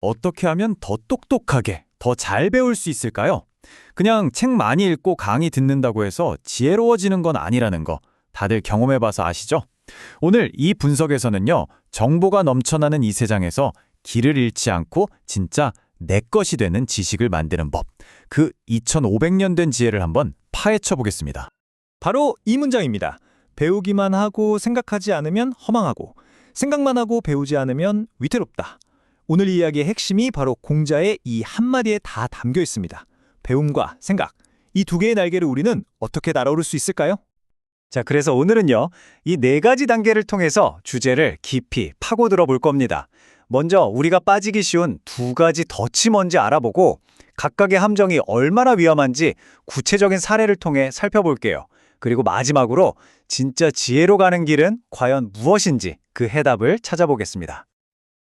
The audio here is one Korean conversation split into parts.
어떻게 하면 더 똑똑하게, 더 잘 배울 수 있을까요? 그냥 책 많이 읽고 강의 듣는다고 해서 지혜로워지는 건 아니라는 거 다들 경험해봐서 아시죠? 오늘 이 분석에서는요, 정보가 넘쳐나는 이 세상에서 길을 잃지 않고 진짜 내 것이 되는 지식을 만드는 법, 그 2500년 된 지혜를 한번 파헤쳐 보겠습니다. 바로 이 문장입니다. 배우기만 하고 생각하지 않으면 허망하고 생각만 하고 배우지 않으면 위태롭다. 오늘 이야기의 핵심이 바로 공자의 이 한마디에 다 담겨 있습니다. 배움과 생각, 이 두 개의 날개를 우리는 어떻게 날아오를 수 있을까요? 자, 그래서 오늘은요, 이 네 가지 단계를 통해서 주제를 깊이 파고들어 볼 겁니다. 먼저 우리가 빠지기 쉬운 두 가지 덫이 뭔지 알아보고 각각의 함정이 얼마나 위험한지 구체적인 사례를 통해 살펴볼게요. 그리고 마지막으로 진짜 지혜로 가는 길은 과연 무엇인지 그 해답을 찾아보겠습니다.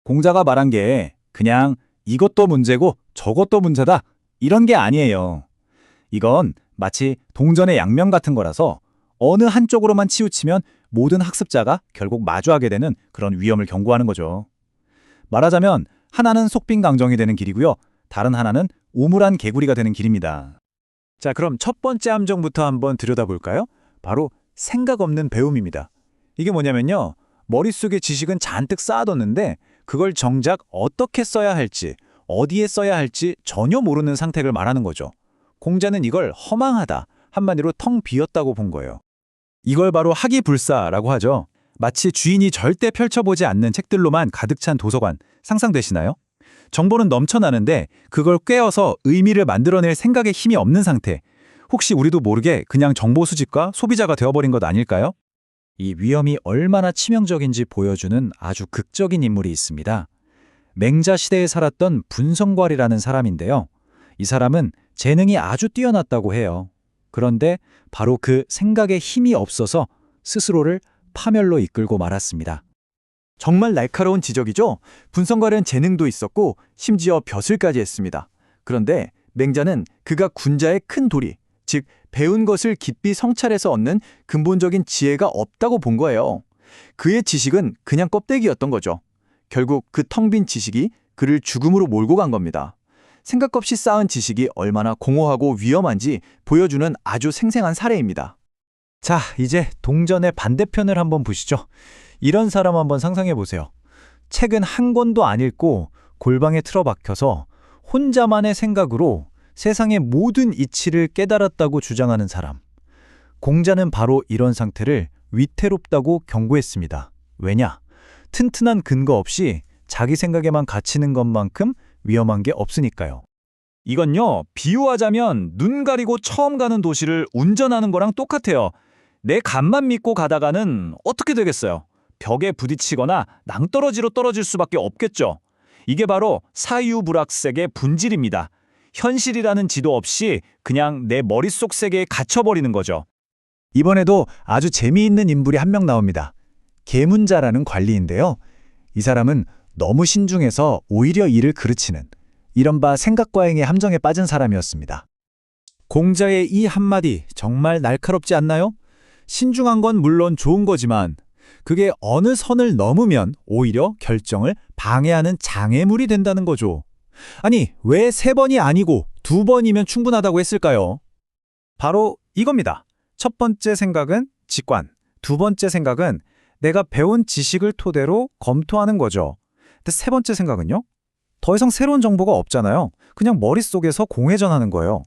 공자가 말한 게 그냥 이것도 문제고 저것도 문제다 이런 게 아니에요. 이건 마치 동전의 양면 같은 거라서 어느 한쪽으로만 치우치면 모든 학습자가 결국 마주하게 되는 그런 위험을 경고하는 거죠. 말하자면 하나는 속빈강정이 되는 길이고요. 다른 하나는 우물안 개구리가 되는 길입니다. 자, 그럼 첫 번째 함정부터 한번 들여다볼까요? 바로 생각 없는 배움입니다. 이게 뭐냐면요, 머릿속에 지식은 잔뜩 쌓아뒀는데 그걸 정작 어떻게 써야 할지, 어디에 써야 할지 전혀 모르는 상태를 말하는 거죠. 공자는 이걸 허망하다, 한마디로 텅 비었다고 본 거예요. 이걸 바로 학이불사라고 하죠. 마치 주인이 절대 펼쳐보지 않는 책들로만 가득 찬 도서관, 상상되시나요? 정보는 넘쳐나는데 그걸 꿰어서 의미를 만들어낼 생각의 힘이 없는 상태. 혹시 우리도 모르게 그냥 정보 수집과 소비자가 되어버린 것 아닐까요? 이 위험이 얼마나 치명적인지 보여주는 아주 극적인 인물이 있습니다. 맹자 시대에 살았던 분성괄이라는 사람인데요. 이 사람은 재능이 아주 뛰어났다고 해요. 그런데 바로 그 생각에 힘이 없어서 스스로를 파멸로 이끌고 말았습니다. 정말 날카로운 지적이죠? 분성괄은 재능도 있었고 심지어 벼슬까지 했습니다. 그런데 맹자는 그가 군자의 큰 도리, 즉 배운 것을 깊이 성찰해서 얻는 근본적인 지혜가 없다고 본 거예요. 그의 지식은 그냥 껍데기였던 거죠. 결국 그 텅 빈 지식이 그를 죽음으로 몰고 간 겁니다. 생각 없이 쌓은 지식이 얼마나 공허하고 위험한지 보여주는 아주 생생한 사례입니다. 자, 이제 동전의 반대편을 한번 보시죠. 이런 사람 한번 상상해 보세요. 책은 한 권도 안 읽고 골방에 틀어박혀서 혼자만의 생각으로 세상의 모든 이치를 깨달았다고 주장하는 사람. 공자는 바로 이런 상태를 위태롭다고 경고했습니다. 왜냐? 튼튼한 근거 없이 자기 생각에만 갇히는 것만큼 위험한 게 없으니까요. 이건요, 비유하자면 눈 가리고 처음 가는 도시를 운전하는 거랑 똑같아요. 내 간만 믿고 가다가는 어떻게 되겠어요? 벽에 부딪히거나 낭떠러지로 떨어질 수밖에 없겠죠. 이게 바로 사유불확색의 본질입니다. 현실이라는 지도 없이 그냥 내 머릿속 세계에 갇혀버리는 거죠. 이번에도 아주 재미있는 인물이 한 명 나옵니다. 계문자라는 관리인데요. 이 사람은 너무 신중해서 오히려 일을 그르치는 이른바 생각과잉의 함정에 빠진 사람이었습니다. 공자의 이 한마디 정말 날카롭지 않나요? 신중한 건 물론 좋은 거지만 그게 어느 선을 넘으면 오히려 결정을 방해하는 장애물이 된다는 거죠. 아니, 왜 3번이 아니고 2번이면 충분하다고 했을까요? 바로 이겁니다. 첫 번째 생각은 직관, 두 번째 생각은 내가 배운 지식을 토대로 검토하는 거죠. 근데 세 번째 생각은요? 더 이상 새로운 정보가 없잖아요. 그냥 머릿속에서 공회전하는 거예요.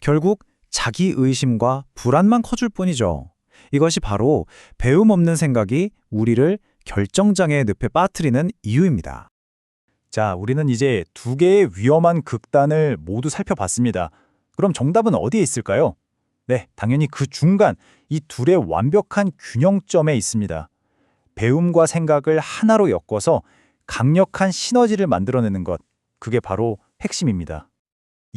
결국 자기 의심과 불안만 커질 뿐이죠. 이것이 바로 배움 없는 생각이 우리를 결정장애의 늪에 빠뜨리는 이유입니다. 자, 우리는 이제 두 개의 위험한 극단을 모두 살펴봤습니다. 그럼 정답은 어디에 있을까요? 네, 당연히 그 중간, 이 둘의 완벽한 균형점에 있습니다. 배움과 생각을 하나로 엮어서 강력한 시너지를 만들어내는 것, 그게 바로 핵심입니다.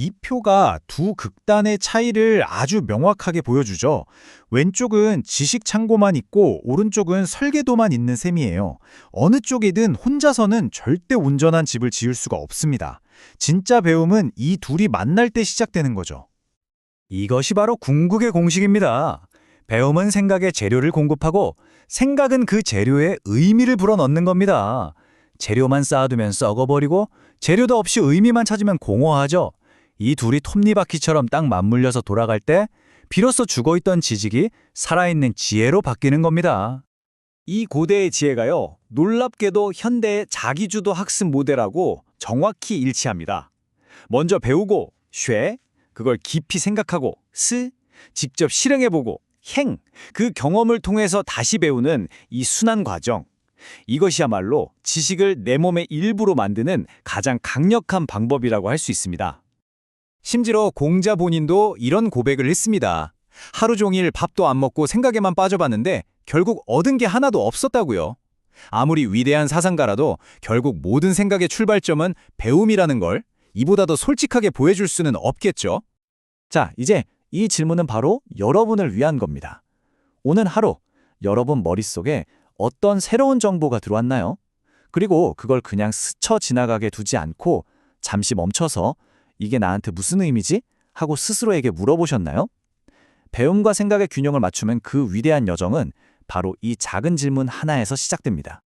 이 표가 두 극단의 차이를 아주 명확하게 보여주죠. 왼쪽은 지식 창고만 있고 오른쪽은 설계도만 있는 셈이에요. 어느 쪽이든 혼자서는 절대 온전한 집을 지을 수가 없습니다. 진짜 배움은 이 둘이 만날 때 시작되는 거죠. 이것이 바로 궁극의 공식입니다. 배움은 생각의 재료를 공급하고 생각은 그 재료에 의미를 불어넣는 겁니다. 재료만 쌓아두면 썩어버리고 재료도 없이 의미만 찾으면 공허하죠. 이 둘이 톱니바퀴처럼 딱 맞물려서 돌아갈 때 비로소 죽어있던 지식이 살아있는 지혜로 바뀌는 겁니다. 이 고대의 지혜가요, 놀랍게도 현대의 자기주도 학습 모델하고 정확히 일치합니다. 먼저 배우고, 쉐, 그걸 깊이 생각하고, 스, 직접 실행해보고, 행, 그 경험을 통해서 다시 배우는 이 순환 과정. 이것이야말로 지식을 내 몸의 일부로 만드는 가장 강력한 방법이라고 할 수 있습니다. 심지어 공자 본인도 이런 고백을 했습니다. 하루 종일 밥도 안 먹고 생각에만 빠져봤는데 결국 얻은 게 하나도 없었다고요. 아무리 위대한 사상가라도 결국 모든 생각의 출발점은 배움이라는 걸 이보다 더 솔직하게 보여줄 수는 없겠죠. 자, 이제 이 질문은 바로 여러분을 위한 겁니다. 오늘 하루 여러분 머릿속에 어떤 새로운 정보가 들어왔나요? 그리고 그걸 그냥 스쳐 지나가게 두지 않고 잠시 멈춰서 이게 나한테 무슨 의미지? 하고 스스로에게 물어보셨나요? 배움과 생각의 균형을 맞추면 그 위대한 여정은 바로 이 작은 질문 하나에서 시작됩니다.